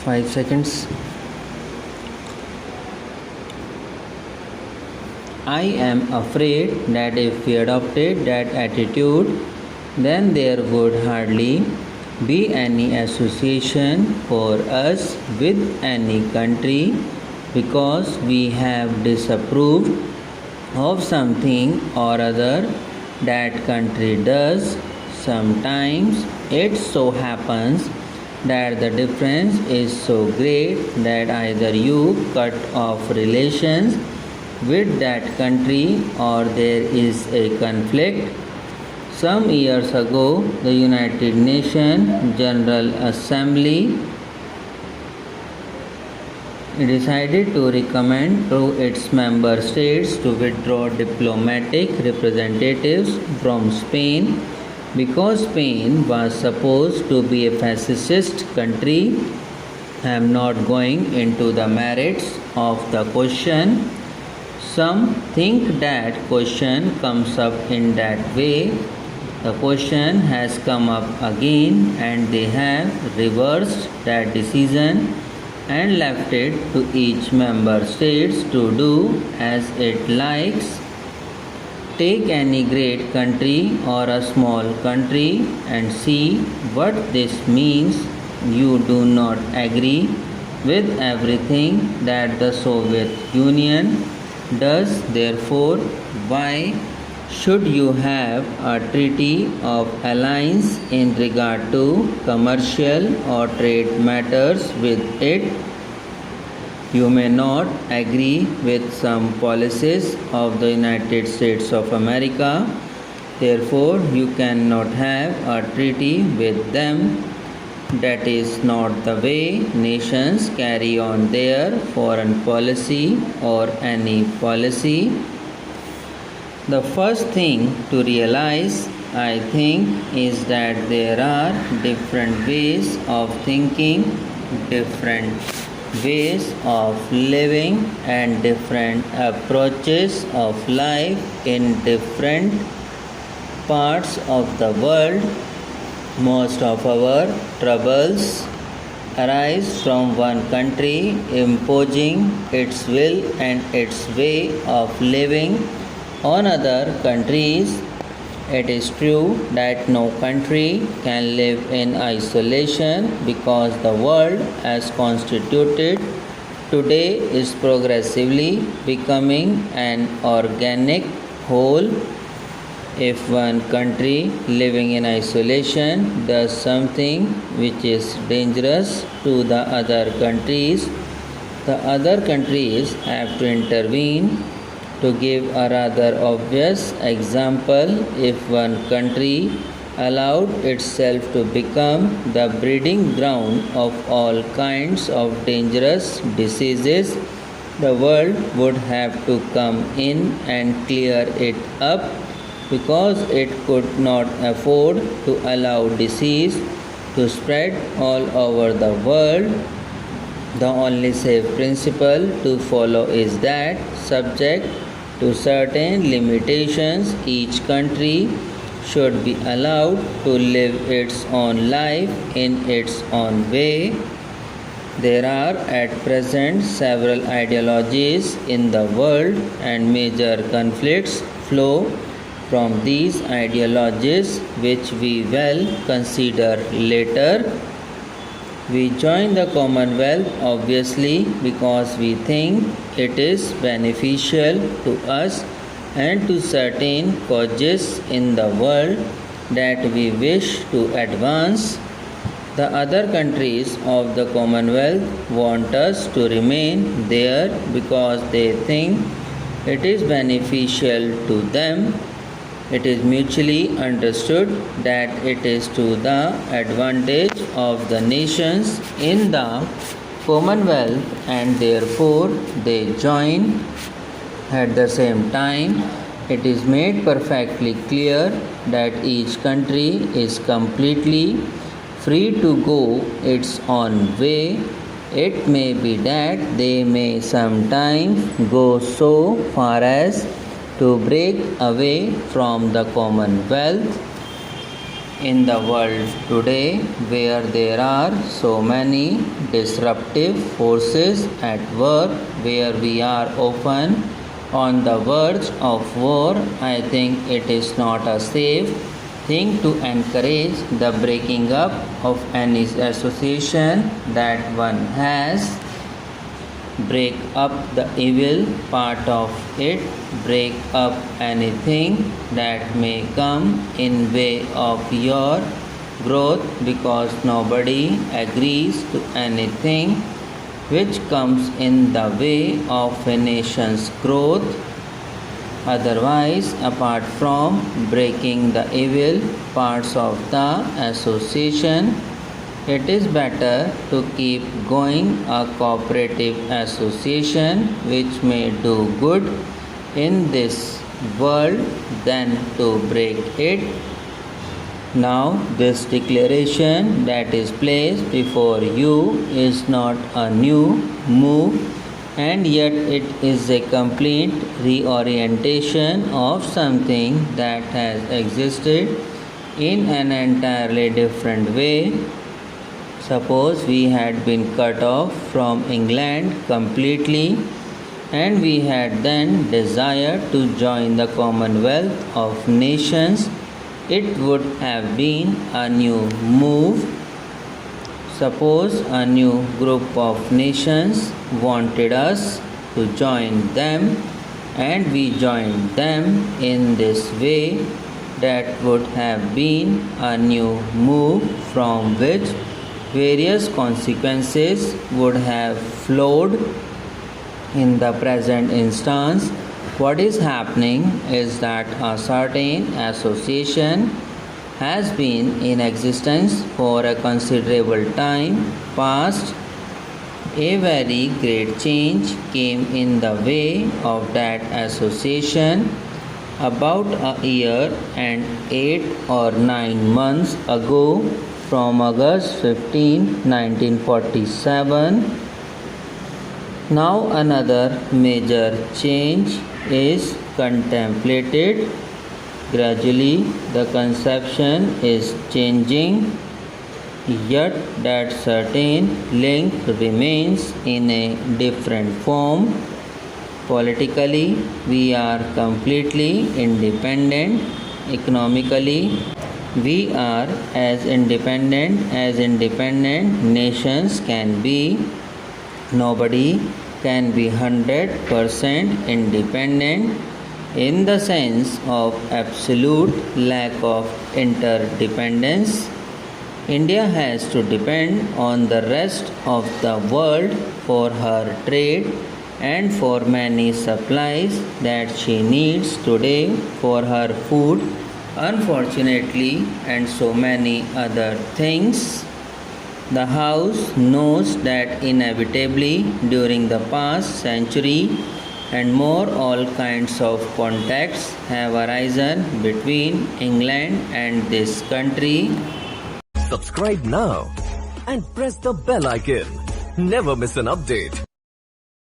5 seconds. I am afraid that if we adopted that attitude, then there would hardly be any association for us with any country because we have disapproved of something or other that country does. Sometimes it so happens that the difference is so great that either you cut off relations with that country or there is a conflict. Some years ago, the United Nations General Assembly decided to recommend to its member states to withdraw diplomatic representatives from Spain because Spain was supposed to be a fascist country. I am not going into the merits of the question. Some think that question comes up in that way. The question has come up again and they have reversed that decision and left it to each member states to do as it likes. Take any great country or a small country and see what this means. You do not agree with everything that the Soviet Union does. Therefore, why should you have a treaty of alliance in regard to commercial or trade matters with it? You may not agree with some policies of the United States of America. Therefore, you cannot have a treaty with them. That is not the way nations carry on their foreign policy or any policy. The first thing to realize, I think, is that there are different ways of thinking, different ways of living, and different approaches of life in different parts of the world. Most of our troubles arise from one country imposing its will and its way of living on other countries. It is true that no country can live in isolation because the world as constituted today is progressively becoming an organic whole. If one country living in isolation does something which is dangerous to the other countries, the other countries have to intervene. To give a rather obvious example, if one country allowed itself to become the breeding ground of all kinds of dangerous diseases, the world would have to come in and clear it up because it could not afford to allow disease to spread all over the world. The only safe principle to follow is that, subject to certain limitations, each country should be allowed to live its own life in its own way. There are at present several ideologies in the world, and major conflicts flow from these ideologies, which we will consider later. We join the Commonwealth obviously because we think it is beneficial to us and to certain causes in the world that we wish to advance. The other countries of the Commonwealth want us to remain there because they think it is beneficial to them. It is mutually understood that it is to the advantage of the nations in the Commonwealth and therefore they join. At the same time, it is made perfectly clear that each country is completely free to go its own way. It may be that they may sometimes go so far as to break away from the Commonwealth. in the world today, where there are so many disruptive forces at work, where we are often on the verge of war, I think it is not a safe thing to encourage the breaking up of any association that one has. Break up the evil part of it, break up anything that may come in way of your growth, because nobody agrees to anything which comes in the way of a nation's growth. Otherwise, apart from breaking the evil parts of the association, it is better to keep going a cooperative association which may do good in this world than to break it. Now, this declaration that is placed before you is not a new move, and yet it is a complete reorientation of something that has existed in an entirely different way. Suppose we had been cut off from England completely, and we had then desired to join the Commonwealth of Nations. It would have been a new move. Suppose a new group of nations wanted us to join them, and we joined them in this way. That would have been a new move from which various consequences would have flowed. In the present instance, what is happening is that a certain association has been in existence for a considerable time past. A very great change came in the way of that association about a year and 8 or 9 months ago, from August 15, 1947. Now another major change is contemplated. Gradually the conception is changing, yet that certain link remains in a different form. Politically, we are completely independent. Economically, we are as independent nations can be. Nobody can be 100% independent in the sense of absolute lack of interdependence. India has to depend on the rest of the world for her trade and for many supplies that she needs today for her food, unfortunately, and so many other things. The House knows that inevitably during the past century and more, all kinds of contacts have arisen between England and this country. Subscribe now and press the bell icon. Never miss an update.